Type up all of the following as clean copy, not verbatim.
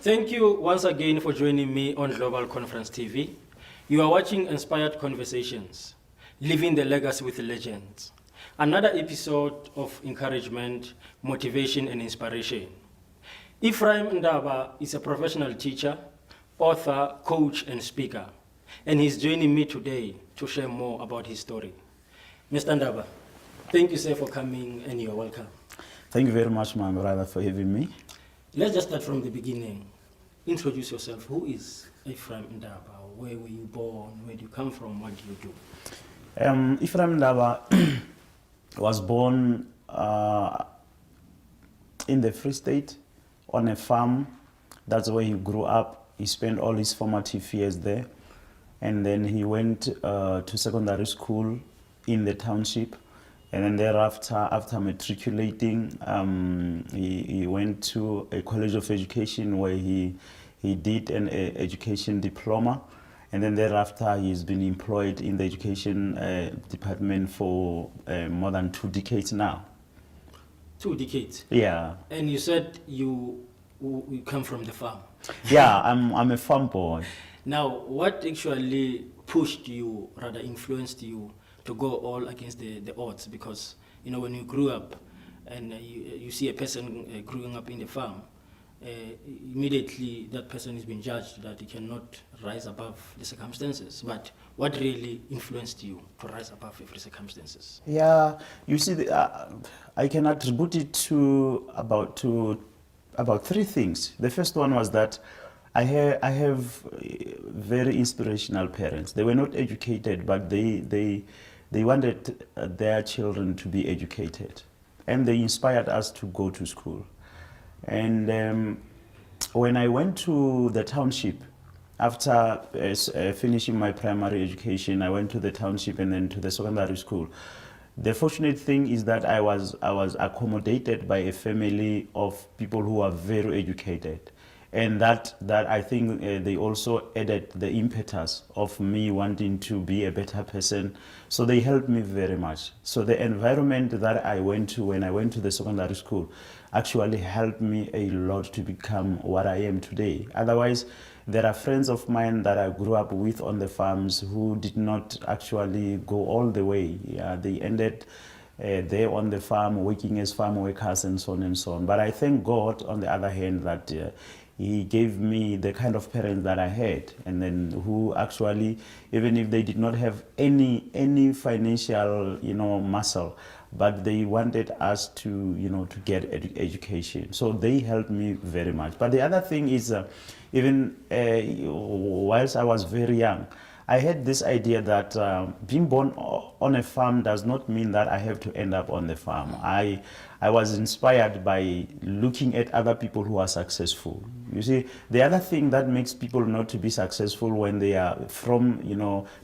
Thank you once again for joining me on Global Conference TV. You are watching Inspired Conversations, Living the Legacy with Legends. Another episode of encouragement, motivation, and inspiration. Ephraim Ndaba is a professional teacher, author, coach, and speaker, and he's joining me today to share more about his story. Mr. Ndaba, thank you, sir, for coming, and you're welcome. Thank you very much, my brother, for having me. Let's just start from the beginning. Introduce yourself. Who is Ephraim Ndaba? Where were you born? Where do you come from? What do you do? Ephraim Ndaba was born in the Free State on a farm. That's where he grew up. He spent all his formative years there. And then he went to secondary school in the township. And then thereafter, after matriculating, he went to a college of education where he did an education diploma. And then thereafter, he's been employed in the education department for more than 2 decades now. 2 decades? Yeah. And you said you come from the farm? Yeah, I'm a farm boy. Now, what actually pushed you, rather influenced you, to go all against the odds? Because, you know, when you grew up and you see a person growing up in the farm, immediately that person is being judged that he cannot rise above the circumstances. But what really influenced you to rise above every circumstances? Yeah, you see, I can attribute it to about 3 things. The first one was that I have very inspirational parents. They were not educated, but they wanted their children to be educated, and they inspired us to go to school. And when I went to the township, after finishing my primary education, I went to the township and then to the secondary school. The fortunate thing is that I was accommodated by a family of people who are very educated. And that I think they also added the impetus of me wanting to be a better person. So they helped me very much. So the environment that I went to when I went to the secondary school actually helped me a lot to become what I am today. Otherwise, there are friends of mine that I grew up with on the farms who did not actually go all the way. Yeah, they ended there on the farm, working as farm workers and so on and so on. But I thank God, on the other hand, that He gave me the kind of parents that I had, and then who actually, even if they did not have any financial, muscle, but they wanted us to, to get education. So they helped me very much. But the other thing is, even whilst I was very young, I had this idea that being born on a farm does not mean that I have to end up on the farm. I was inspired by looking at other people who are successful. You see, the other thing that makes people not to be successful when they are from,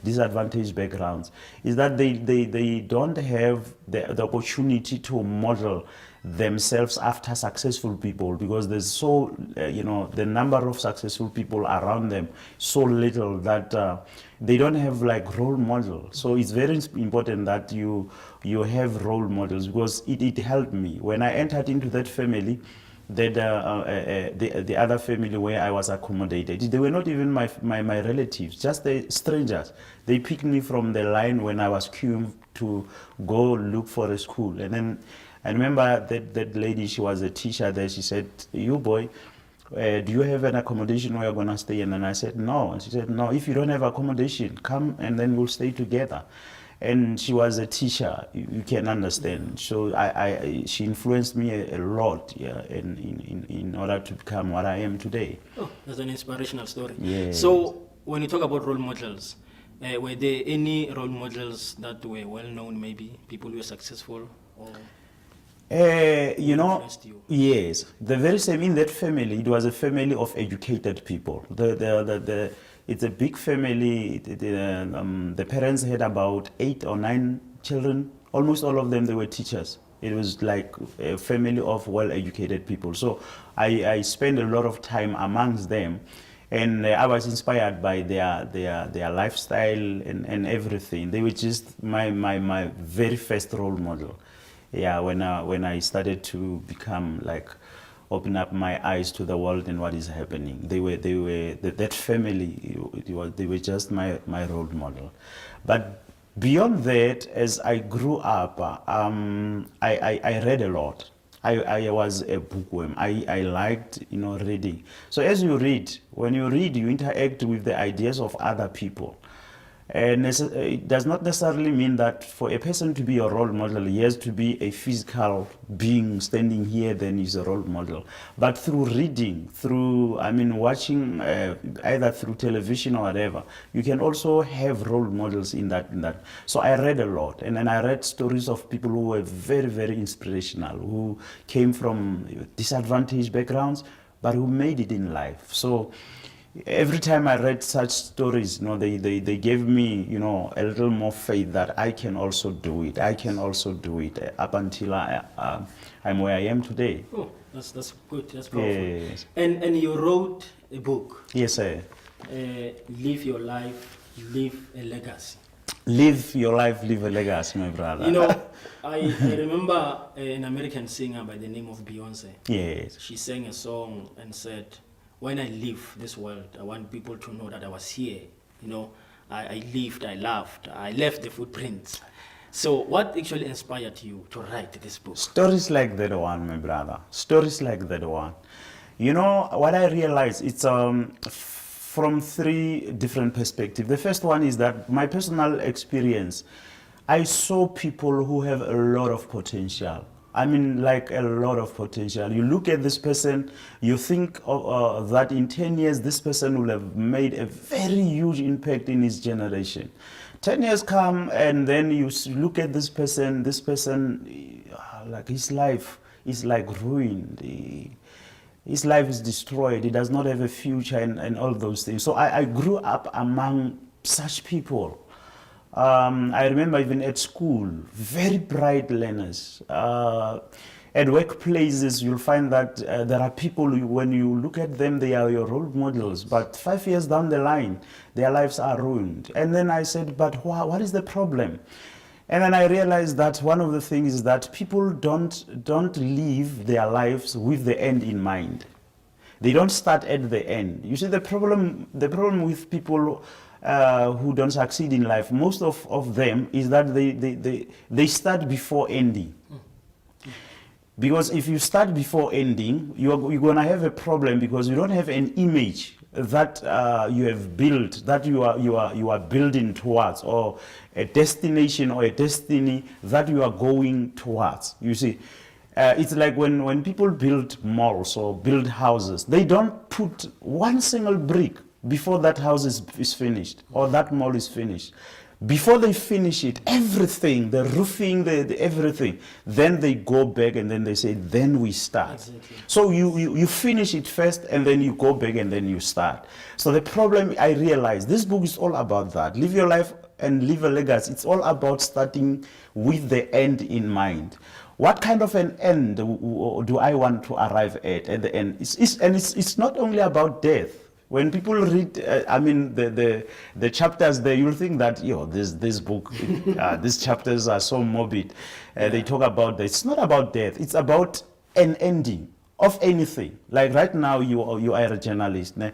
disadvantaged backgrounds is that they don't have the opportunity to model themselves after successful people, because there's so, the number of successful people around them so little that they don't have like role models. So it's very important that you have role models, because it helped me when I entered into that family. That the other family where I was accommodated, they were not even my relatives, just the strangers. They picked me from the line when I was queuing to go look for a school. And then I remember that lady, she was a teacher there. She said, "You boy, do you have an accommodation where you're going to stay?" And then I said, "No." And she said, "No, if you don't have accommodation, come and then we'll stay together." And she was a teacher, you can understand. So she influenced me a lot, yeah, in order to become what I am today. Oh, that's an inspirational story. Yes. So when you talk about role models, were there any role models that were well known, maybe people who were successful? Or influenced you? Yes, the very same in that family. It was a family of educated people. It's a big family. The parents had about 8 or 9 children. Almost all of them, they were teachers. It was like a family of well-educated people. So I spent a lot of time amongst them, and I was inspired by their lifestyle and everything. They were just my very first role model. Yeah, when I started to become like opened up my eyes to the world and what is happening. That family, they were just my role model. But beyond that, as I grew up, I read a lot. I was a bookworm. I liked, reading. So as you read, when you read, you interact with the ideas of other people. And it does not necessarily mean that for a person to be a role model, he has to be a physical being standing here, then he's a role model. But through reading, through, watching either through television or whatever, you can also have role models in that. So I read a lot, and then I read stories of people who were very, very inspirational, who came from disadvantaged backgrounds, but who made it in life. So every time I read such stories, they gave me, a little more faith that I can also do it. I can also do it up until I'm where I am today. Oh, that's good. That's powerful. Yes. And you wrote a book. Yes, sir. Live your life, leave a legacy. Live your life, leave a legacy, my brother. I remember an American singer by the name of Beyonce. Yes. She sang a song and said, when I leave this world, I want people to know that I was here. I lived, I loved, I left the footprints. So what actually inspired you to write this book? Stories like that one, my brother. Stories like that one. What I realized, it's from three different perspectives. The first one is that my personal experience, I saw people who have a lot of potential. Like a lot of potential. You look at this person, you think that in 10 years, this person will have made a very huge impact in his generation. 10 years come, and then you look at this person, like his life is like ruined. His life is destroyed. He does not have a future and all those things. So I grew up among such people. I remember even at school, very bright learners. At workplaces, you'll find that there are people, when you look at them, they are your role models. But 5 years down the line, their lives are ruined. And then I said, but what is the problem? And then I realized that one of the things is that people don't live their lives with the end in mind. They don't start at the end. You see, the problem with people who don't succeed in life, most of them, is that they start before ending. Because if you start before ending, you're going to have a problem, because you don't have an image that you have built, that you are building towards, or a destination or a destiny that you are going towards. You see, it's like when people build malls or build houses, they don't put one single brick before that house is finished or that mall is finished. Before they finish it, everything, the roofing, the everything, then they go back and then they say, then we start. Exactly. So you finish it first and then you go back and then you start. So the problem, I realized, this book is all about that. Live your life and leave a legacy. It's all about starting with the end in mind. What kind of an end do I want to arrive at the end? It's not only about death. When people read, the chapters there, you'll think that, this book, these chapters are so morbid. They talk about that. It's not about death. It's about an ending of anything. Like right now, you are a journalist. Ne?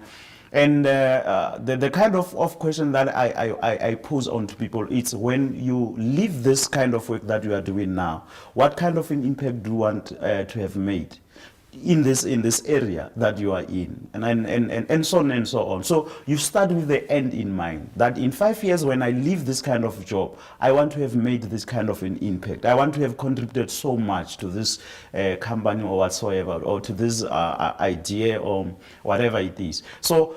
And the kind of question that I pose on to people, it's when you leave this kind of work that you are doing now, what kind of an impact do you want to have made in this area that you are in, and so on and so on. So you start with the end in mind, that in 5 years when I leave this kind of job, I want to have made this kind of an impact. I want to have contributed so much to this company or whatsoever, or to this idea or whatever it is. So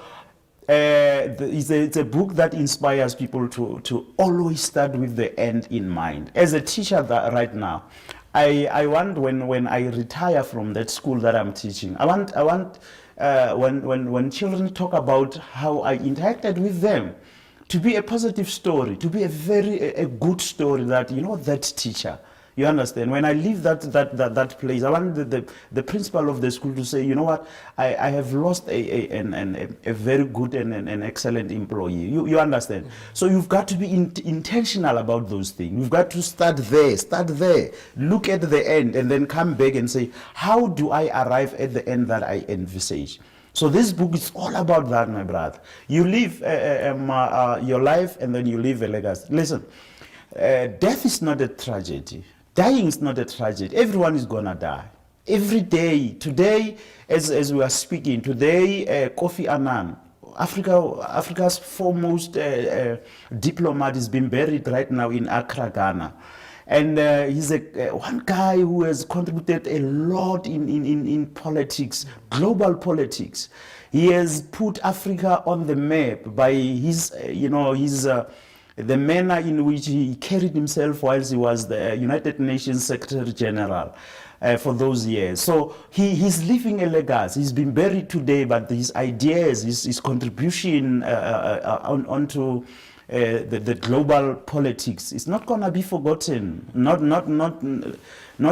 it's a book that inspires people to always start with the end in mind. As a teacher right now, I want, when I retire from that school that I'm teaching, I want when children talk about how I interacted with them, to be a positive story, to be a good story, that that teacher, You understand? When I leave that place, I want the principal of the school to say, you know what, I have lost a very good and an excellent employee. You understand? So you've got to be intentional about those things. You've got to start there, look at the end, and then come back and say, how do I arrive at the end that I envisage? So this book is all about that, my brother. You live your life, and then you leave a legacy. Listen, death is not a tragedy. Dying is not a tragedy. Everyone is gonna die. Every day. Today, as we are speaking, today, Kofi Annan, Africa's foremost diplomat, is being buried right now in Accra, Ghana. And he's one guy who has contributed a lot in politics, global politics. He has put Africa on the map by his, the manner in which he carried himself whilst he was the United Nations Secretary General for those years. So he's leaving a legacy. He's been buried today, but his ideas, his contribution onto the global politics is not going to be forgotten, not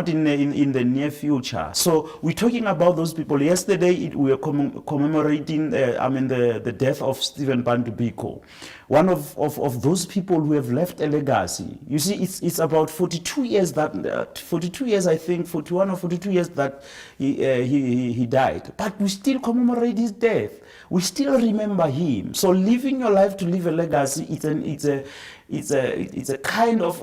in the near future. So we're talking about those people. Yesterday we were commemorating the death of Stephen Bantu Biko, one of those people who have left a legacy. You see, it's about 42 years that 42 years, I think, 41 or 42 years that he died, but we still commemorate his death. We still remember him. So living your life to leave a legacy, it's a kind of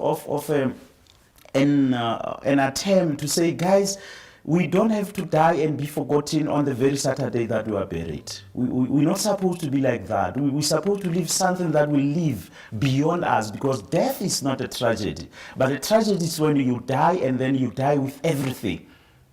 an attempt to say, guys, we don't have to die and be forgotten on the very Saturday that we are buried. We're not supposed to be like that. We're supposed to live something that will live beyond us, because death is not a tragedy. But a tragedy is when you die and then you die with everything.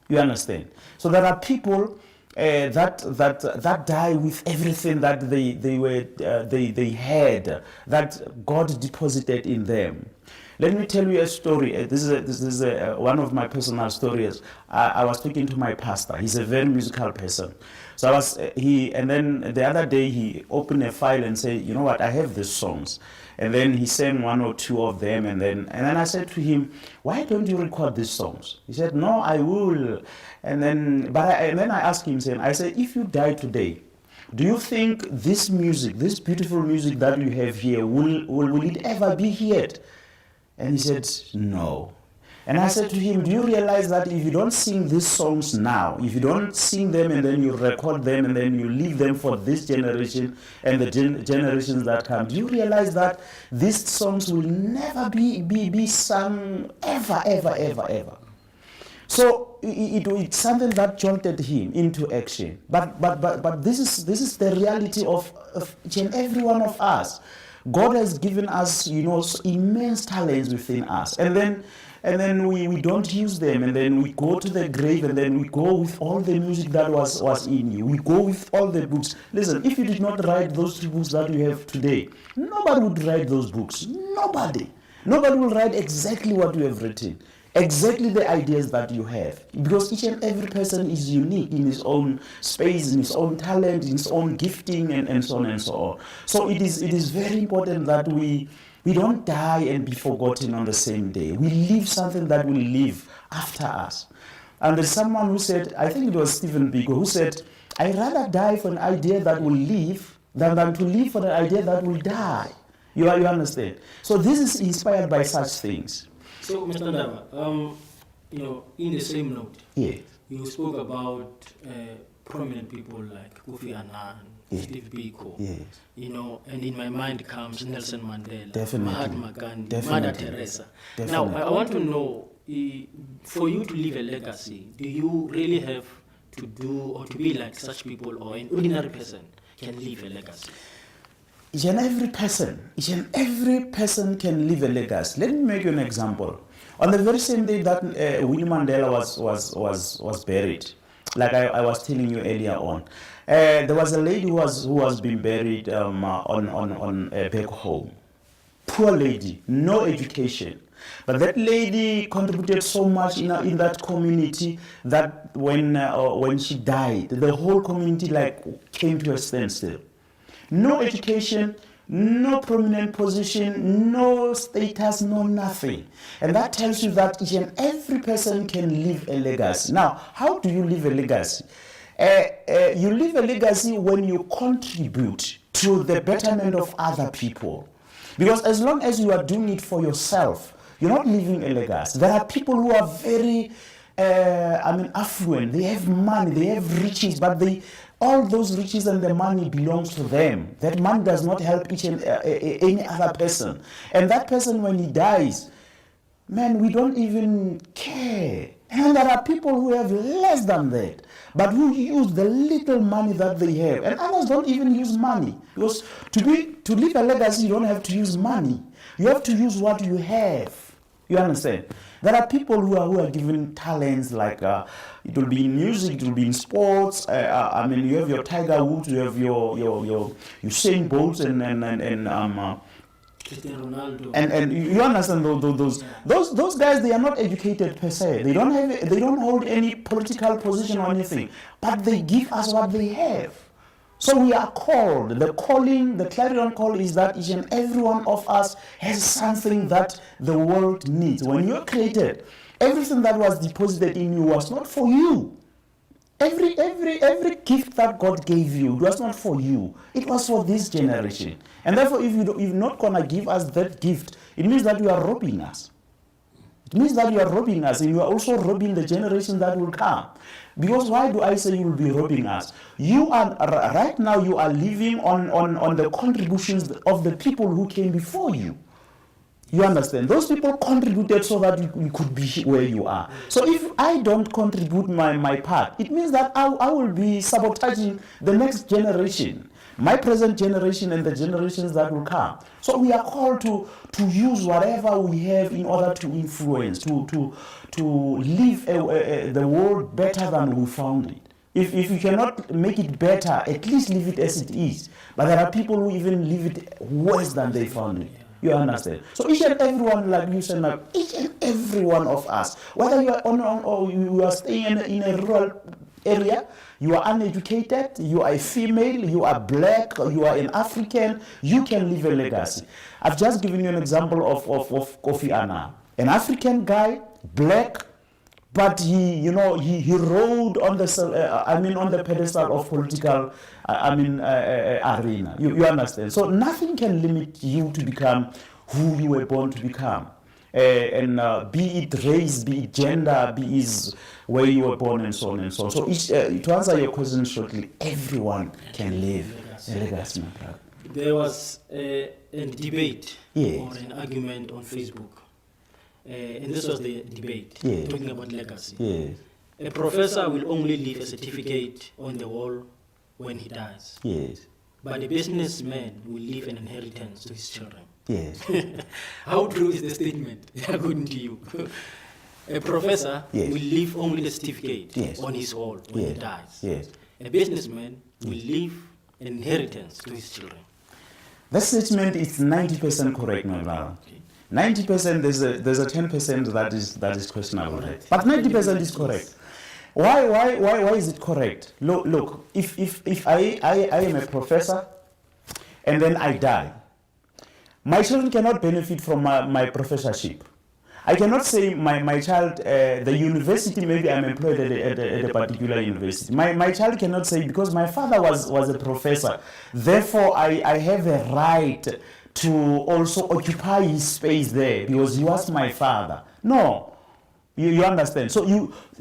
You understand? So there are people that die with everything that they had, that God deposited in them. Let me tell you a story. This is one of my personal stories. I was talking to my pastor. He's a very musical person. So and then the other day he opened a file and said, you know what, I have these songs. And then he sang one or two of them, and then I said to him, why don't you record these songs? He said, no, I will. And then I asked him, I said, if you die today, do you think this music, this beautiful music that you have here, will it ever be heard? And he said, no. And I said to him, do you realize that if you don't sing these songs now, if you don't sing them and then you record them and then you leave them for this generation and the generations that come, do you realize that these songs will never be sung ever? So it's something that jolted him into action. But this is the reality of each and every one of us. God has given us, immense talents within us, and then we don't use them, and then we go to the grave, and then we go with all the music that was in you. We go with all the books. Listen, if you did not write those 3 books that you have today, nobody would write those books. Nobody will write exactly what you have written, exactly the ideas that you have, because each and every person is unique in his own space, in his own talent, in his own gifting, and so on and so on. So it is very important that we don't die and be forgotten on the same day. We leave something that will live after us. And there's someone who said, I think it was Stephen Biko, who said, I'd rather die for an idea that will live than to live for an idea that will die. You understand? So this is inspired by such things. So, Mr. Ndaba, in the same note, yes, you spoke about prominent people like Kofi Annan, yes, Steve Biko, yes, and in my mind comes Nelson Mandela, definitely, Mahatma Gandhi, definitely, Mother Teresa. Definitely. Now, I want to know, for you to leave a legacy, do you really have to do or to be like such people, or an ordinary person can leave a legacy? Each and every person can leave a legacy. Let me make you an example. On the very same day that Winnie Mandela was buried, like I was telling you earlier on, there was a lady who was being buried on back home. Poor lady, no education. But that lady contributed so much in that community that when she died, the whole community came to a standstill. No education, no prominent position, no status, no nothing. And that tells you that each and every person can leave a legacy. Now, how do you leave a legacy? You leave a legacy when you contribute to the betterment of other people. Because as long as you are doing it for yourself, you're not leaving a legacy. There are people who are very affluent. They have money, they have riches, but all those riches and the money belongs to them. That money does not help each and any other person. And that person, when he dies, man, we don't even care. And there are people who have less than that, but who use the little money that they have. And others don't even use money. Because to leave a legacy, you don't have to use money. You have to use what you have. You understand? There are people who are given talents, like it will be in music, it will be in sports. You have your Tiger Woods, you have your Usain Bolt, and Cristiano Ronaldo. And you understand those guys, they are not educated per se. They don't hold any political position or anything, but they give us what they have. So we are called. The clarion call is that each and every one of us has something that the world needs. When you're created, everything that was deposited in you was not for you. Every gift that God gave you was not for you. It was for this generation. And therefore, if you're not going to give us that gift, it means that you are robbing us. It means that you are robbing us, and you are also robbing the generation that will come. Because why do I say you will be robbing us? You are right now, you are living on the contributions of the people who came before you. You understand? Those people contributed so that you could be where you are. So if I don't contribute my part, it means that I will be sabotaging the next generation, my present generation and the generations that will come. So we are called to use whatever we have in order to influence, to leave the world better than we found it. If you cannot make it better, at least leave it as it is. But there are people who even leave it worse than they found it. You understand? So each and everyone, like you said, like each and every one of us, whether you are or you are staying in a rural area, you are uneducated, you are a female, you are black, you are an African, you can leave a legacy. I've just given you an example of Kofi Annan, an African guy, black, but he rode on the pedestal of political arena. You understand? So nothing can limit you to become who you were born to become, be it race, be it gender, be it where you were born, and so on and so on. So to answer your question shortly, everyone can live a legacy. There was a debate Yes. or an argument on Facebook. And this was the debate, Yes. talking about legacy. Yes, A professor will only leave a certificate on the wall when he dies, yes, but a businessman will leave an inheritance to his children. yes. How true is the statement, according to you? A professor Yes. will leave only the certificate Yes. on his wall when he Yes. dies. Yes. A businessman will leave an inheritance to his children. That statement is 90% correct, my brother. 90%, there's a 10% that is questionable, Correct. but 90% is correct. Why is it correct? Look, if I am a professor and then I die, my children cannot benefit from my professorship. I cannot say my child, the university, maybe I'm employed at a particular university. My child cannot say, because my father was a professor, therefore I have a right to also occupy his space there because he was my father. No. You understand? So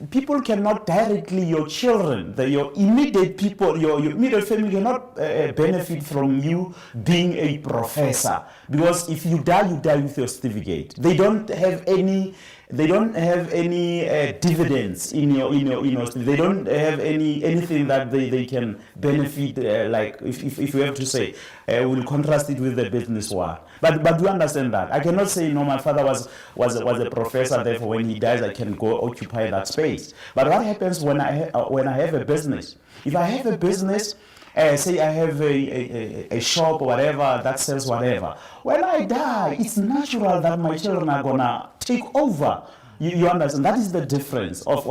people cannot directly, your children, your immediate people, your immediate family cannot benefit from you being a professor, because if you die with your certificate. They don't have any dividends in your university. They don't have anything that they can benefit. Like if you have to say, we'll contrast it with the business one. But you understand that I cannot say no. My father was a professor. Therefore, when he dies, I can go occupy that space. But what happens when I have a business? If I have a business, say I have a shop or whatever that sells whatever. When I die, it's natural that my children are gonna take over. You understand? That is the difference of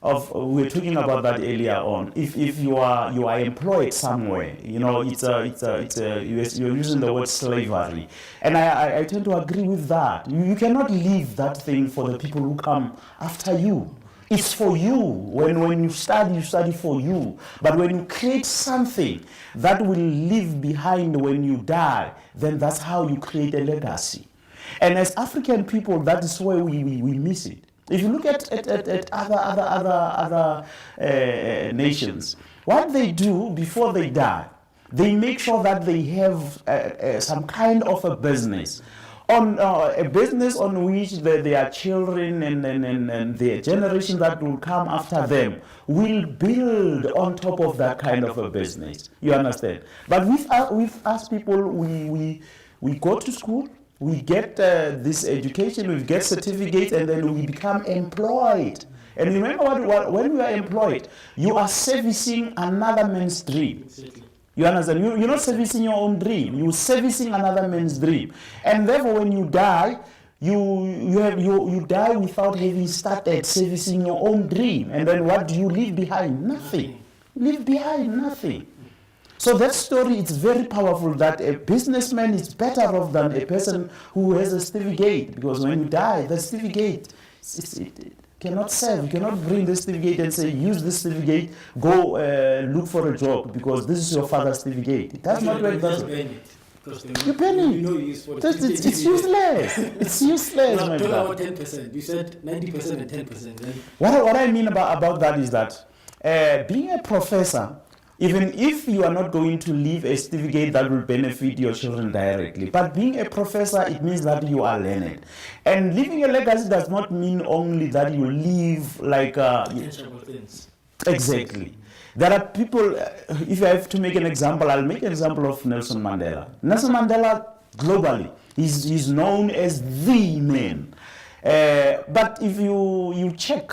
we were talking about that earlier on. If you are employed somewhere, you know, you're using the word slavery, and I tend to agree with that. You cannot leave that thing for the people who come after you. It's for you. When you study for you. But when you create something that will leave behind when you die, then that's how you create a legacy. And as African people, that is where we miss it. If you look at other nations, what they do before they die, they make sure that they have some kind of a business. A business on which their children and the generation that will come after them will build on top of that kind of a business. You understand? But with us people, we go to school, we get this education, we get certificates, and then we become employed. And remember when we are employed, you are servicing another man's dream. Exactly. You understand? You're not servicing your own dream. You're servicing another man's dream. And therefore, when you die, you die without having started servicing your own dream. And then what do you leave behind? Nothing. You leave behind nothing. So that story, it's very powerful that a businessman is better off than a person who has a certificate. Because when you die, the certificate, it cannot serve. You cannot bring the certificate and say, use this certificate, go look for a job because this is your father's certificate. It does not work that way. You ban it. You know you use for it's useless. It's useless, Now, my talk brother. about 10%. You said 90% and 10%. Then What I mean about that is that being a professor, even if you are not going to leave a certificate that will benefit your children directly, but being a professor, it means that you are learned. And leaving a legacy does not mean only that you leave like tangible things. exactly. There are people, if I have to make an example, I'll make an example of Nelson Mandela. Nelson Mandela, globally, is known as the man. But if you check,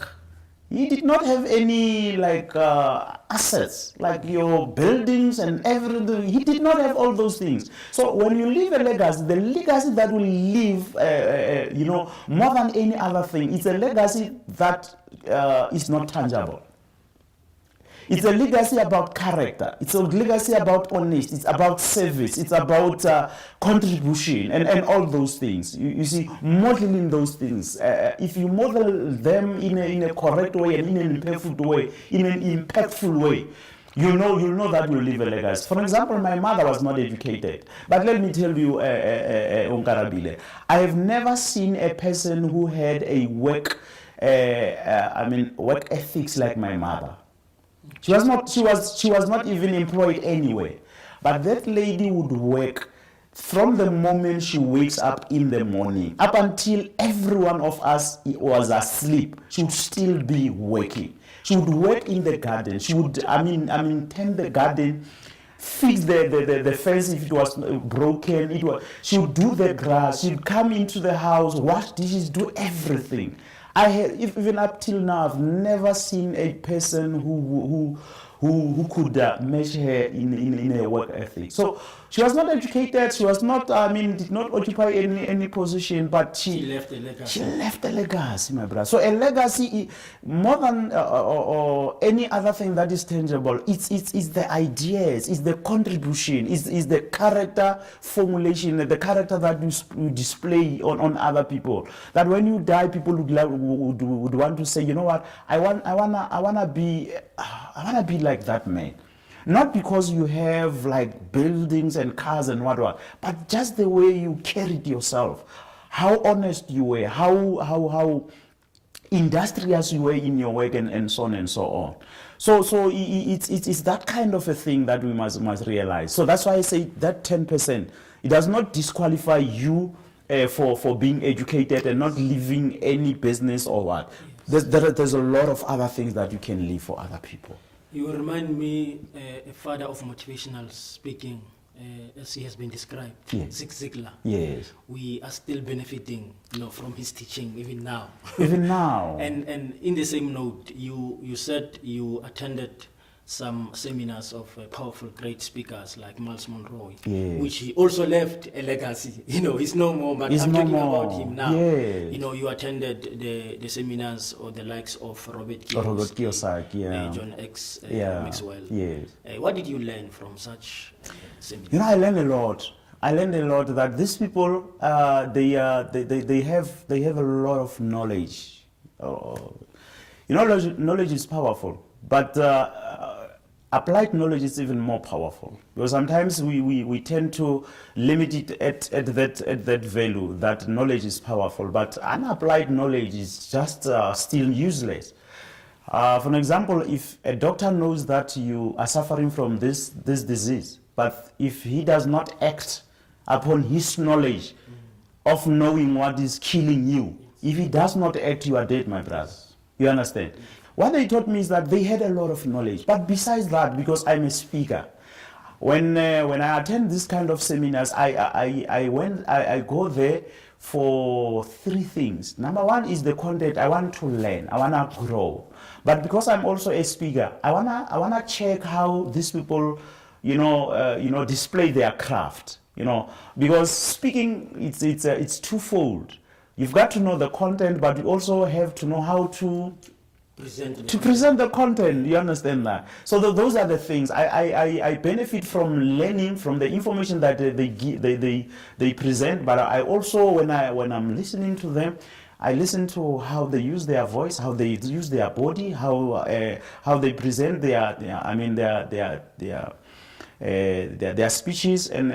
he did not have any assets, like your buildings and everything. He did not have all those things. So when you leave a legacy, the legacy that will leave, more than any other thing, it's a legacy that is not tangible. It's a legacy about character. It's a legacy about honesty. It's about service. It's about contribution and all those things. You see, modeling those things. If you model them in a correct way and in an impactful way, you'll know that will leave a legacy. For example, my mother was not educated. But let me tell you, Onkarabile, I have never seen a person who had a work ethics like my mother. She was not even employed anywhere. But that lady would work from the moment she wakes up in the morning up until every one of us was asleep. She would still be working. She would work in the garden. She would tend the garden, fix the fence if it was broken. She would do the grass. She'd come into the house, wash dishes, do everything. Even up till now, I've never seen a person who could match her in a work ethic. So she was not educated. She was not. Did not occupy any position. But she left a legacy. She left a legacy, my brother. So a legacy, more than or any other thing that is tangible, it's the ideas, it's the contribution, it's the character formulation, the character that you display on other people. That when you die, people would want to say, you know what, I wanna be like that man. Not because you have like buildings and cars and what, but just the way you carried yourself, how honest you were, how industrious you were in your work, and so on and so on. So it's that kind of a thing that we must realize. So that's why I say that 10%, it does not disqualify you for being educated and not leaving any business or what. There's a lot of other things that you can leave for other people. You remind me a father of motivational speaking, as he has been described, Yes. Zig Ziglar. Yes. We are still benefiting, from his teaching even now. Even now. And in the same note, you said you attended some seminars of powerful, great speakers like Miles Monroe, Yes. which he also left a legacy. He's no more, but He's I'm no talking more. about him now. Yes. You attended the seminars or the likes of Robert Kiyosaki, John X. yeah. Maxwell. Yes. What did you learn from such seminars? I learned a lot. I learned a lot that these people, they have a lot of knowledge. Knowledge is powerful, but applied knowledge is even more powerful, because sometimes we tend to limit it at that value, that knowledge is powerful, but unapplied knowledge is just still useless. For an example, if a doctor knows that you are suffering from this disease, but if he does not act upon his knowledge of knowing what is killing you, if he does not act, you are dead, my brother. You understand? What they taught me is that they had a lot of knowledge. But besides that, because I'm a speaker, when I attend this kind of seminars, I go there for three things. Number one is the content. I want to learn. I want to grow. But because I'm also a speaker, I wanna check how these people, display their craft. Because speaking, it's twofold. You've got to know the content, but you also have to know how to present the content. You understand that? So those are the things I benefit from learning from the information that they present. But I also, when I'm listening to them, I listen to how they use their voice, how they use their body, how they present their speeches and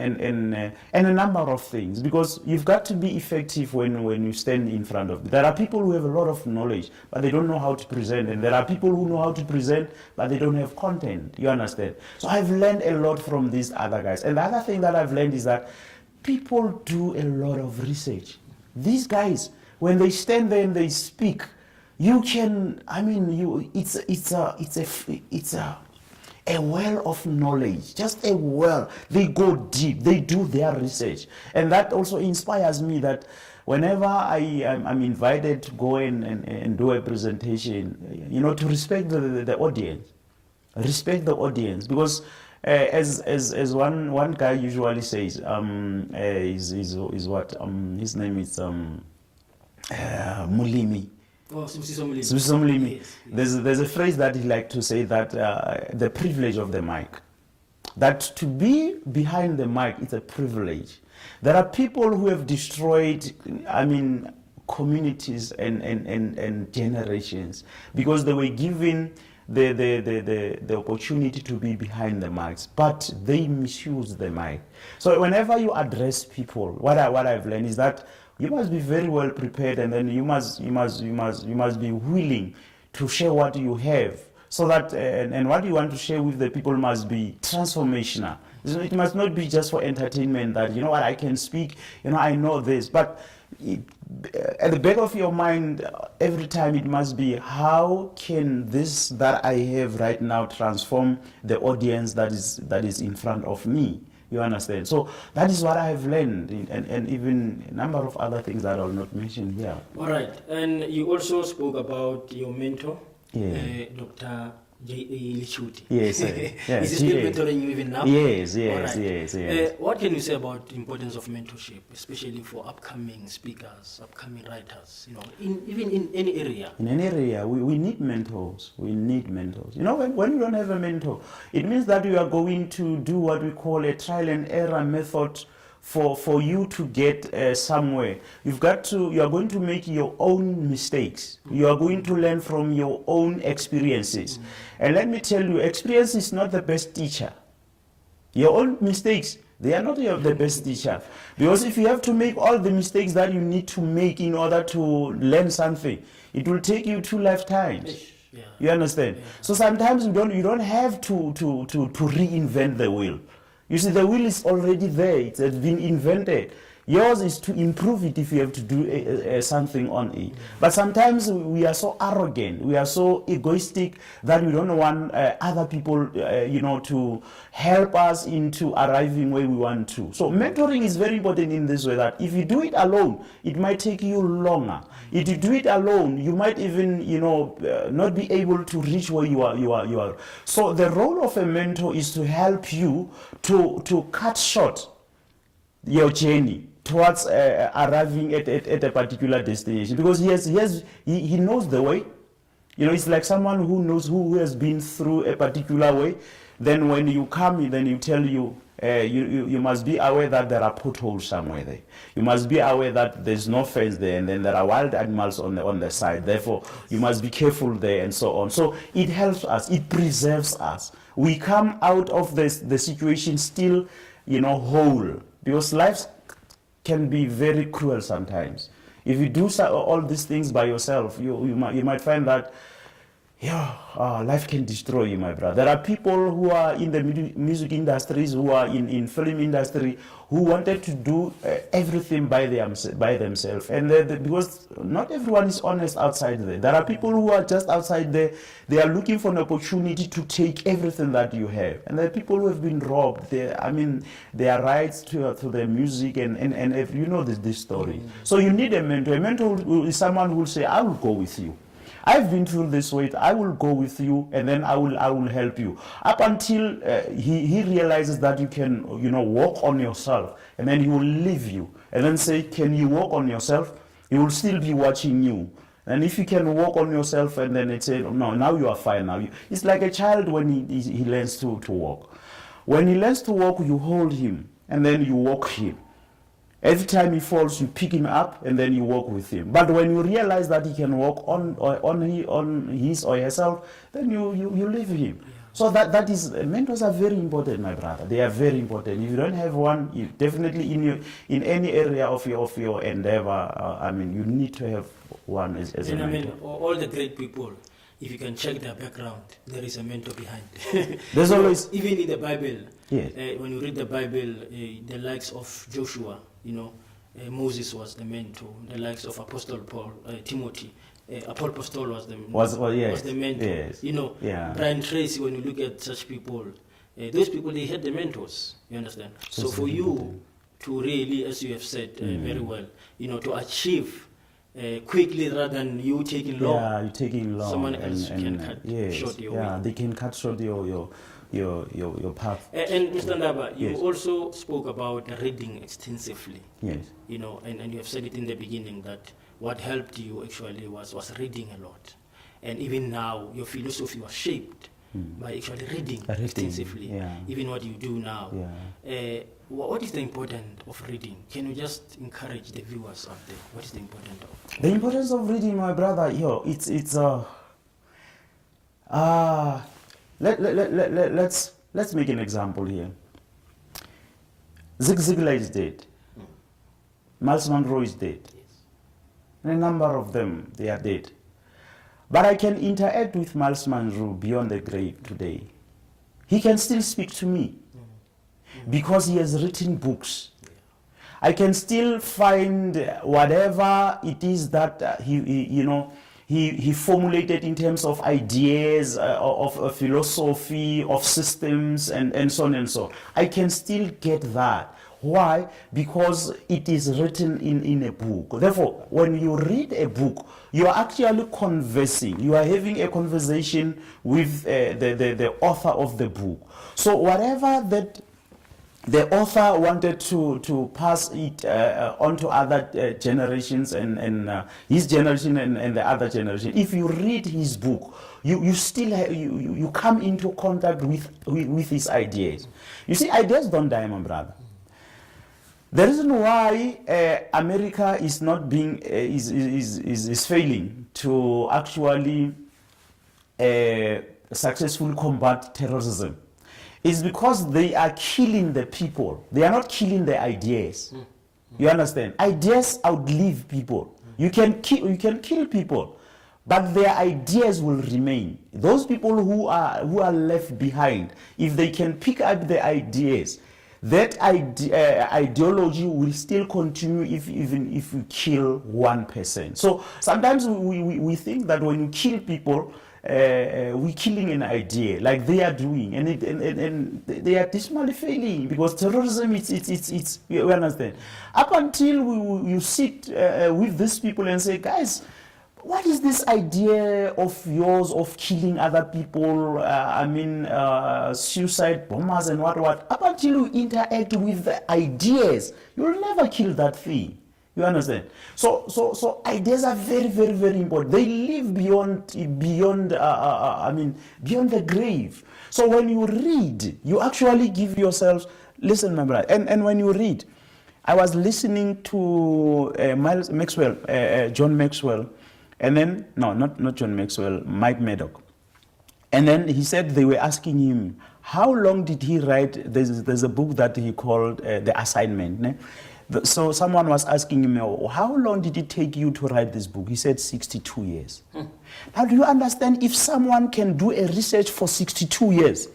a number of things, because you've got to be effective when you stand in front of them. There are people who have a lot of knowledge, but they don't know how to present, and there are people who know how to present, but they don't have content. You understand? So I've learned a lot from these other guys. And the other thing that I've learned is that people do a lot of research. These guys, when they stand there and they speak, it's a well of knowledge, just a well. They go deep, they do their research. And that also inspires me, that whenever I'm invited to go and do a presentation, to respect the audience. Respect the audience, because as one guy usually says, is what his name is Mulimi. Oh, yes. There's a phrase that he liked to say, that the privilege of the mic. That to be behind the mic is a privilege. There are people who have destroyed, communities and generations, because they were given the opportunity to be behind the mics, but they misuse the mic. So whenever you address people, what I've learned is that you must be very well prepared, and then you must be willing to share what you have, so that and what you want to share with the people must be transformational. It must not be just for entertainment, that I can speak, I know this, but at the back of your mind every time it must be, how can this that I have right now transform the audience that is in front of me? You understand? So that is what I have learned, and even a number of other things that I will not mention here. All right. And you also spoke about your mentor, Dr. J.A. Lichuti. Yes. Is he still mentoring you even now? Yes. What can you say about the importance of mentorship, especially for upcoming speakers, upcoming writers, even in any area? In any area, we need mentors. We need mentors. When you don't have a mentor, it means that you are going to do what we call a trial and error method for you to get somewhere. You are going to make your own mistakes. You are going to learn from your own experiences. And let me tell you, experience is not the best teacher. Your own mistakes, they are not the best teacher. Because if you have to make all the mistakes that you need to make in order to learn something, it will take you 2 lifetimes. Yeah. You understand? Yeah. So sometimes you don't have to reinvent the wheel. You see, the wheel is already there. It has been invented. Yours is to improve it if you have to do something on it. But sometimes we are so arrogant, we are so egoistic that we don't want other people, to help us into arriving where we want to. So mentoring is very important in this way, that if you do it alone, it might take you longer. If you do it alone, you might even, not be able to reach where you are. So the role of a mentor is to help you to cut short your journey towards arriving at a particular destination, because he knows the way. It's like someone who has been through a particular way. Then when you come, then you tell you, you must be aware that there are potholes somewhere there. You must be aware that there's no fence there, and then there are wild animals on the side. Therefore, you must be careful there, and so on. So it helps us. It preserves us. We come out of the situation still, whole, because life can be very cruel sometimes. If you do all these things by yourself, you might find that life can destroy you, my brother. There are people who are in the music industries, who are in film industry, who wanted to do everything by themselves. And because not everyone is honest outside there. There are people who are just outside there. They are looking for an opportunity to take everything that you have. And there are people who have been robbed. Their rights to their music, and if you know this story. So you need a mentor. A mentor is someone who will say, I will go with you. I've been through this way. I will go with you, and then I will help you up until he realizes that you can walk on yourself, and then he will leave you and then say, can you walk on yourself? He will still be watching you. And if you can walk on yourself, and then it say, no, now you are fine. Now it's like a child when he learns to walk. When he learns to walk, you hold him and then you walk him. Every time he falls, you pick him up and then you walk with him. But when you realize that he can walk on his or herself, then you leave him. Yeah. So that is, mentors are very important, my brother. They are very important. If you don't have one, you definitely in any area of your endeavor, you need to have one as a mentor. All the great people, if you can check their background, there is a mentor behind. There's always, even in the Bible. Yes. When you read the Bible, the likes of Joshua, Moses was the mentor. The likes of Apostle Paul, Timothy, Apostle was the mentor. Yes. Brian Tracy. When you look at such people, those people, they had the mentors. You understand? So for you to really, as you have said very well, to achieve quickly rather than you taking long. Yeah, you taking long. Someone else can cut short your way. Yeah, they can cut short your path. And Mr. Ndaba, you also spoke about reading extensively. Yes. And you have said it in the beginning that what helped you actually was reading a lot. And even now, your philosophy was shaped by actually reading extensively, even what you do now. Yeah. What is the importance of reading? Can you just encourage the viewers out there? What is the importance of? The importance of reading, my brother, let's make an example here. Zig Ziglar is dead. Miles Monroe is dead. Yes. And a number of them, they are dead. But I can interact with Miles Monroe beyond the grave today. He can still speak to me because he has written books. I can still find whatever it is that he formulated in terms of ideas, of philosophy, of systems, and so on and so on. I can still get that. Why? Because it is written in a book. Therefore, when you read a book, you are actually conversing. You are having a conversation with the author of the book. So whatever that the author wanted to pass it on to other generations and his generation and the other generation. If you read his book, you still you come into contact with his ideas. You see, ideas don't die, my brother. The reason why America is not being is failing to actually successfully combat terrorism is because they are killing the people. They are not killing the ideas. You understand? Ideas outlive people. You can kill people, but their ideas will remain. Those people who are left behind, if they can pick up the ideas, that ideology will still continue even if you kill one person. So sometimes we think that when you kill people, we're killing an idea like they are doing, and they are dismally failing, because terrorism, it's you understand. Up until you sit with these people and say, guys, what is this idea of yours of killing other people? Suicide bombers and what? Up until you interact with the ideas, you'll never kill that thing. You understand? So ideas are very, very, very important. They live beyond the grave. So when you read, you actually give yourselves. Listen, my brother. And when you read, I was listening to John Maxwell. And then, no, not John Maxwell, Mike Maddock. And then he said they were asking him, how long did he write? There's a book that he called The Assignment. Ne? So someone was asking him, how long did it take you to write this book? He said 62 years. Now, do you understand, if someone can do a research for 62 years,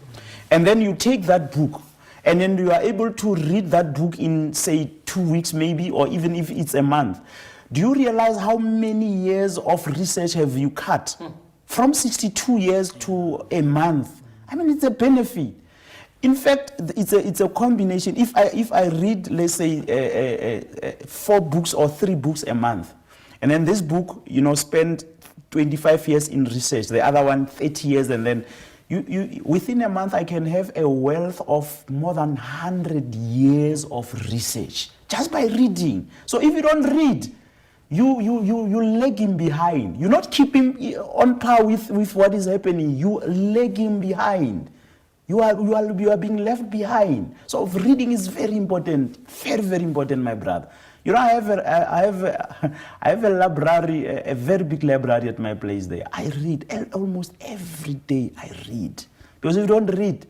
and then you take that book, and then you are able to read that book in, say, 2 weeks maybe, or even if it's a month, do you realize how many years of research have you cut? From 62 years to a month. I mean, it's a benefit. In fact, it's a combination. If I read, let's say, 4 books or 3 books a month, and then this book, spend 25 years in research, the other one 30 years, and then you within a month I can have a wealth of more than 100 years of research just by reading. So if you don't read, you lagging behind. You're not keeping on par with what is happening. You lagging behind. You are being left behind. So reading is very important, very, very important, my brother. I have a library, a very big library at my place there. I read almost every day. I read, because if you don't read,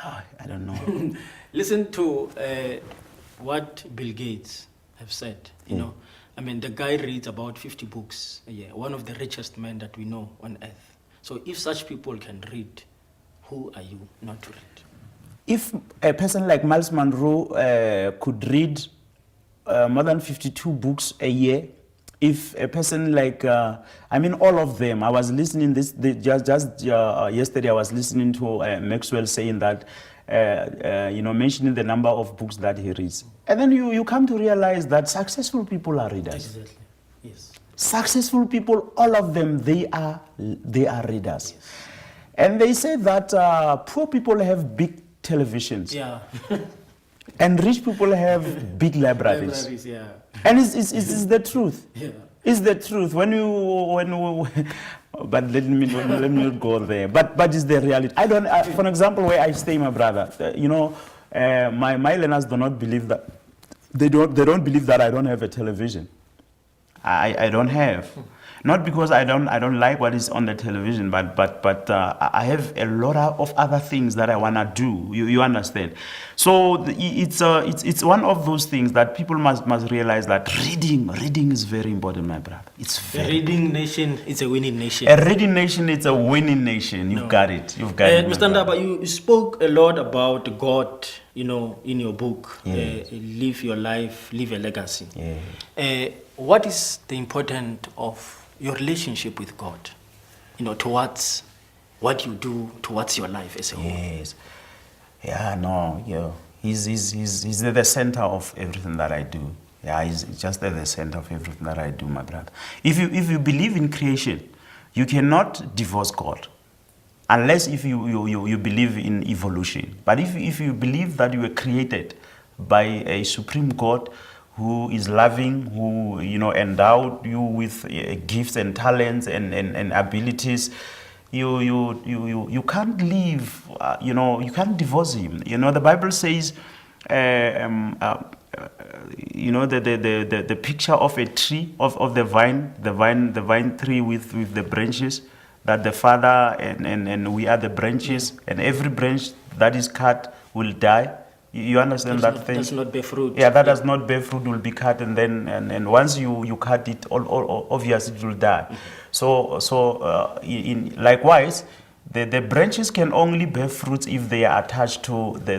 I don't know. Listen to what Bill Gates have said. The guy reads about 50 books a year. One of the richest men that we know on earth. So if such people can read, who are you not to read? If a person like Miles Monroe could read more than 52 books a year, if a person like, all of them, I was listening yesterday I was listening to Maxwell saying that, mentioning the number of books that he reads. And then you come to realize that successful people are readers. Exactly, yes. Successful people, all of them, they are readers. Yes. And they say that poor people have big televisions. Yeah. And rich people have big libraries. Libraries, yeah. And it's the truth. Yeah. It's the truth. But let me not go there. But it's the reality. I don't. For example, where I stay, my brother, my learners do not believe that. They don't believe that I don't have a television. I don't have. Not because I don't like what is on the television, but I have a lot of other things that I wanna do. You understand? So it's one of those things that people must realize, that reading is very important, my brother. It's very. A reading nation is a winning nation. A reading nation is a winning nation. You've got it. You've got it. Mr. Ndaba, you spoke a lot about God, in your book. Yes. Live your life, leave a legacy. Yeah. What is the importance of your relationship with God, towards what you do, towards your life as a whole? Yes. Yeah, no, yeah. He's at the center of everything that I do. Yeah, he's just at the center of everything that I do, my brother. If you believe in creation, you cannot divorce God. Unless if you believe in evolution. But if you believe that you were created by a supreme God who is loving, who endowed you with gifts and talents and abilities, you can't live. You can't divorce him. The Bible says, the picture of a tree of the vine tree with the branches, that the Father and we are the branches, and every branch that is cut will die. You understand that thing? Does not bear fruit. Yeah, that does not bear fruit will be cut, and then and once you cut it, obviously it will die. Mm-hmm. So likewise, The branches can only bear fruits if they are attached to the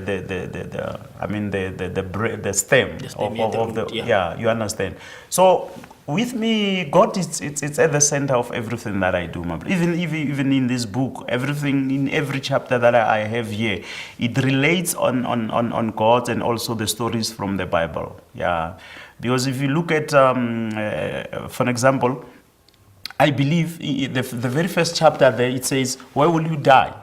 stem, The stem, of the root, the, yeah. you understand. So with me, God is it's at the center of everything that I do, my brother. Even in this book, everything in every chapter that I have here, it relates on God and also the stories from the Bible. Yeah, because if you look at for an example, I believe the very first chapter there, it says, where will you die?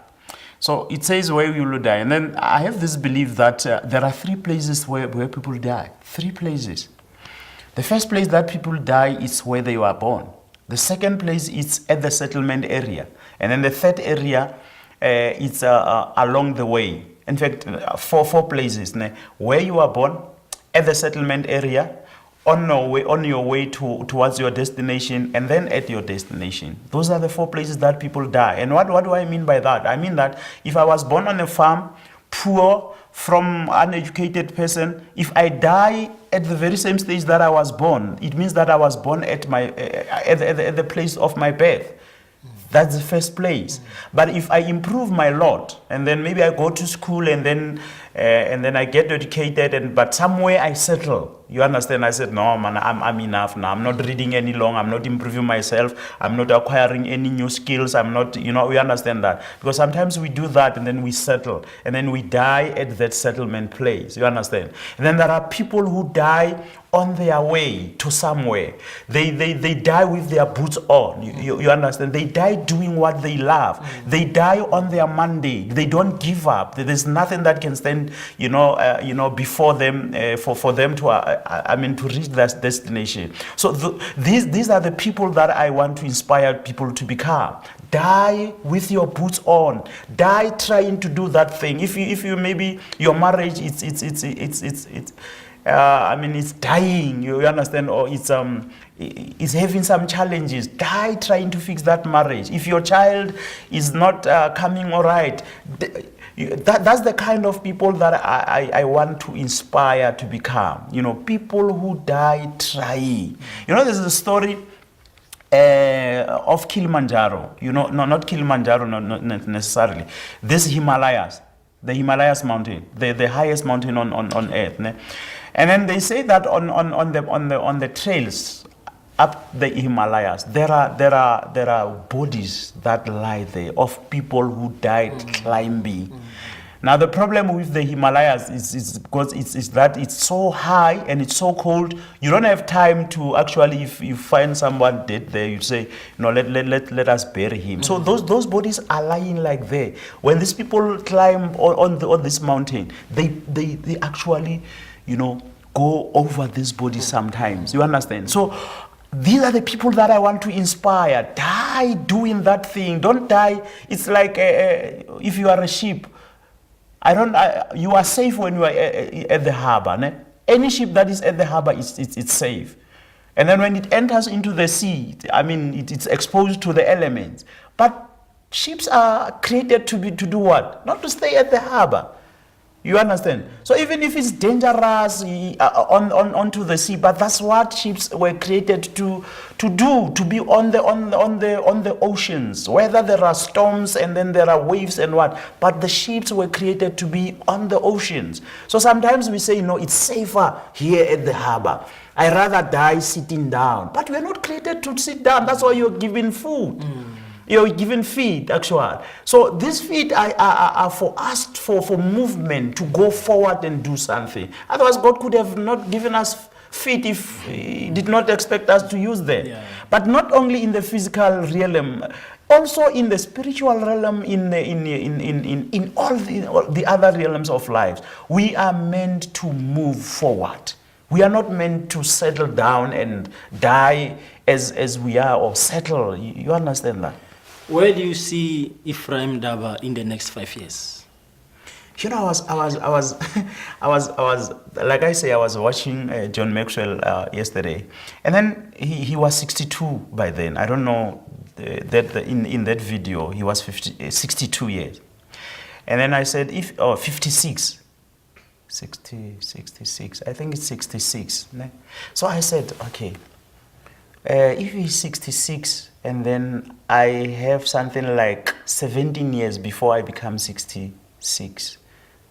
So it says, where will you die? And then I have this belief that there are three places where people die. Three places. The first place that people die is where they were born. The second place is at the settlement area. And then the third area is along the way. In fact, four places. Where you were born, at the settlement area, on your way towards your destination, and then at your destination. Those are the four places that people die. And what do I mean by that? I mean that if I was born on a farm, poor, from uneducated person, if I die at the very same stage that I was born, it means that I was born at the place of my birth. That's the first place. But if I improve my lot, and then maybe I go to school, and then I get educated, but somewhere I settle. You understand? I said, no, man, I'm enough now. I'm not reading any longer. I'm not improving myself. I'm not acquiring any new skills. I'm not, we understand that. Because sometimes we do that, and then we settle, and then we die at that settlement place. You understand? And then there are people who die on their way to somewhere. They die with their boots on. You understand? They die doing what they love. They die on their mandate. They don't give up. There's nothing that can stand, before them for them to reach that destination. So these are the people that I want to inspire people to become. Die with your boots on. Die trying to do that thing. If you maybe your marriage it's dying, you understand, or it's having some challenges. Die trying to fix that marriage. If your child is not coming all right, that's the kind of people that I want to inspire to become. People who die trying. There's a story of Kilimanjaro. No, not Kilimanjaro, not necessarily. This Himalayas, the Himalayas mountain, the highest mountain on earth. And then they say that on the trails up the Himalayas, there are bodies that lie there of people who died climbing. Now the problem with the Himalayas is because it's that it's so high and it's so cold. You don't have time to actually, if you find someone dead there, you say, let us bury him. So those bodies are lying like there. When these people climb on this mountain, they actually go over this body sometimes. You understand? So these are the people that I want to inspire. Die doing that thing. Don't die. It's like if you are a ship. You are safe when you are at the harbor. Ne? Any ship that is at the harbor, it's safe. And then when it enters into the sea, it's exposed to the elements. But ships are created to do what? Not to stay at the harbor. You understand? So even if it's dangerous onto the sea, but that's what ships were created to do, to be on the oceans, whether there are storms and then there are waves and what. But the ships were created to be on the oceans. So sometimes we say, it's safer here at the harbor. I rather die sitting down. But we're not created to sit down. That's why you're given food. You're given feet, actually. So these feet are for us, for movement, to go forward and do something. Otherwise, God could have not given us feet if He did not expect us to use them. Yeah. But not only in the physical realm, also in the spiritual realm, in all the other realms of life, we are meant to move forward. We are not meant to settle down and die as we are, or settle. You understand that? Where do you see Ephraim Ndaba in the next 5 years? I was like I say, I was watching John Maxwell yesterday, and then he was 62 by then. I don't know that in that video he was 62 years, and then I said 56. 66. I think it's 66. So I said, okay, if he's 66. and then I have something like 17 years before I become 66.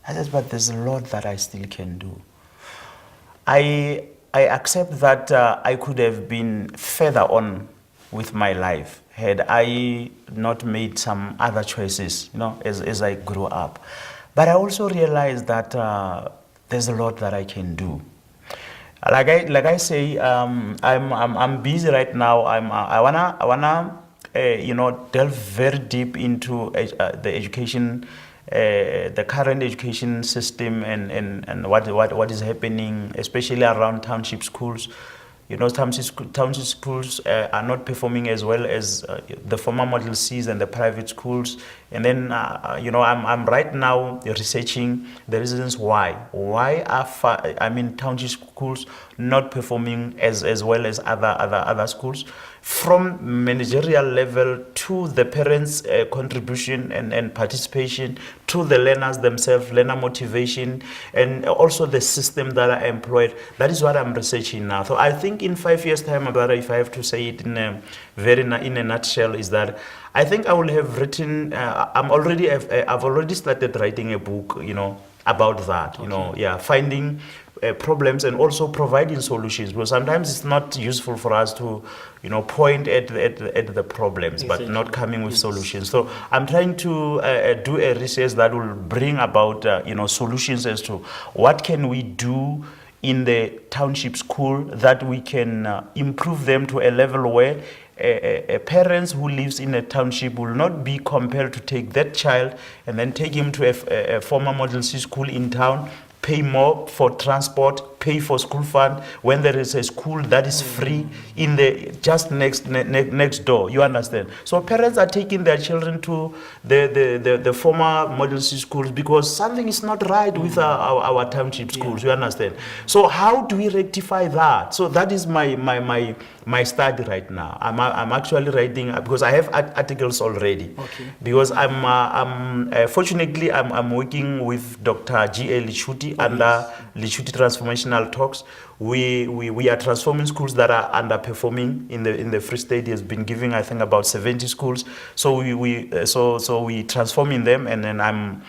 I said, but there's a lot that I still can do. I accept that I could have been further on with my life had I not made some other choices, as I grew up. But I also realized that there's a lot that I can do. Like I say, I'm busy right now. I wanna delve very deep into the education, the current education system, and what is happening, especially around township schools. Township schools are not performing as well as the former Model Cs and the private schools. And then, I'm right now researching the reasons why. Why are township schools not performing as well as other schools? From managerial level to the parents' contribution and participation, to the learners themselves, learner motivation, and also the system that are employed. That is what I'm researching now. So I think in 5 years' time, brother, if I have to say it in a nutshell, is that I think I will have written. I've already started writing a book, about that. Okay. Finding problems and also providing solutions. Because sometimes it's not useful for us to, point at the problems, Exactly. but not coming with Yes. solutions. So I'm trying to do a research that will bring about, solutions as to what can we do in the township school that we can improve them to a level where parents who lives in a township will not be compelled to take that child and then take him to a former Model C school in town, pay more for transport, pay for school fund when there is a school that is free in the just next door. You understand? So parents are taking their children to the former Model C schools because something is not right with our township schools. You understand? So how do we rectify that? So that is my study right now. I'm actually writing because I have articles already. Okay. Because fortunately I'm working with Dr. G.A. Lichuti under Lichuti Transformational Talks. We are transforming schools that are underperforming in the Free State. He has been giving, I think, about 70 schools. So we transforming them, and then I'm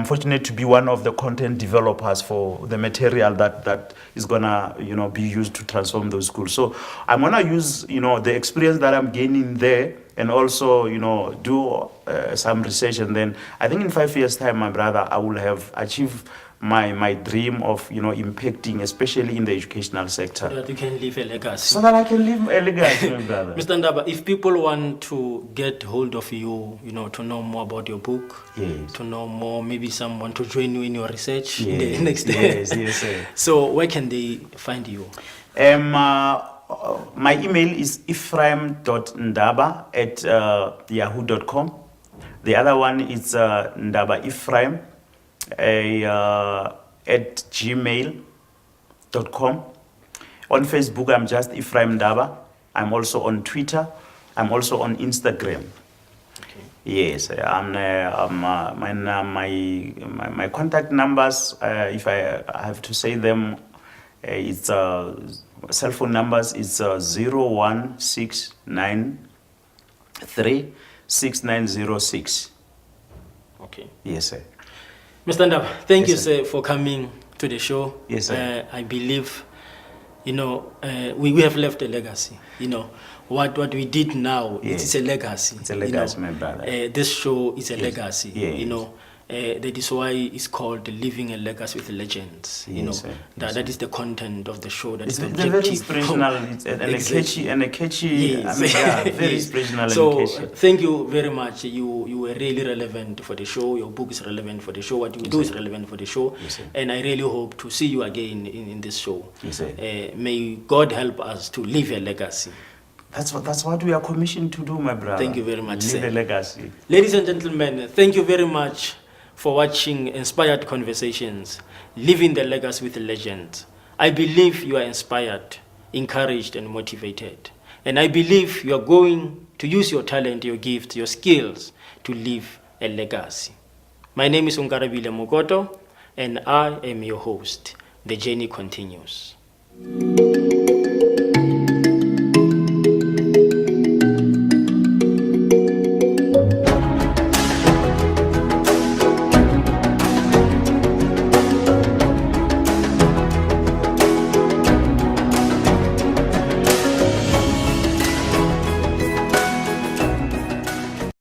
fortunate to be one of the content developers for the material that is gonna be used to transform those schools. So I'm gonna use the experience that I'm gaining there, and also do some research, and then I think in 5 years' time, my brother, I will have achieved my dream of impacting, especially in the educational sector, So that you can leave a legacy. so that I can leave a legacy, my brother. Mr. Ndaba, if people want to get hold of you, to know more about your book, Yes. to know more, maybe someone to join you in your research in the Yes, next yes, sir. So where can they find you? My email is ephraim.ndaba@yahoo.com. The other one is Ndaba Ephraim at gmail.com. On Facebook, I'm just Ephraim Ndaba. I'm also on Twitter. I'm also on Instagram. Okay. Yes, my contact numbers, if I have to say them, it's cell phone numbers. It's 016936906. Okay. Yes, sir. Mr. Ndaba, thank Yes, you, sir. sir, for coming to the show. Yes, sir. I believe, we have left a legacy. What we did now, Yes. it's a legacy. It's a legacy, my brother. This show is a Yes. legacy. Yes. That is why it's called Living a Legacy with Legends. Yes, sir. Yes, That is the content of the show. That It's is the very objective. inspirational and Exactly. a catchy. Yes. Very Yes. inspirational So and catchy. thank you very much. You were really relevant for the show. Your book is relevant for the show. What you do is relevant for the show. Yes, sir. And I really hope to see you again in this show. Yes, sir. May God help us to leave a legacy. That's what we are commissioned to do, my brother. Thank you very much, Leave sir. a legacy. Ladies and gentlemen, thank you very much for watching Inspired Conversations, Living the Legacy with Legends. I believe you are inspired, encouraged, and motivated. And I believe you are going to use your talent, your gift, your skills to leave a legacy. My name is Unkarabile Mugoto, and I am your host. The journey continues.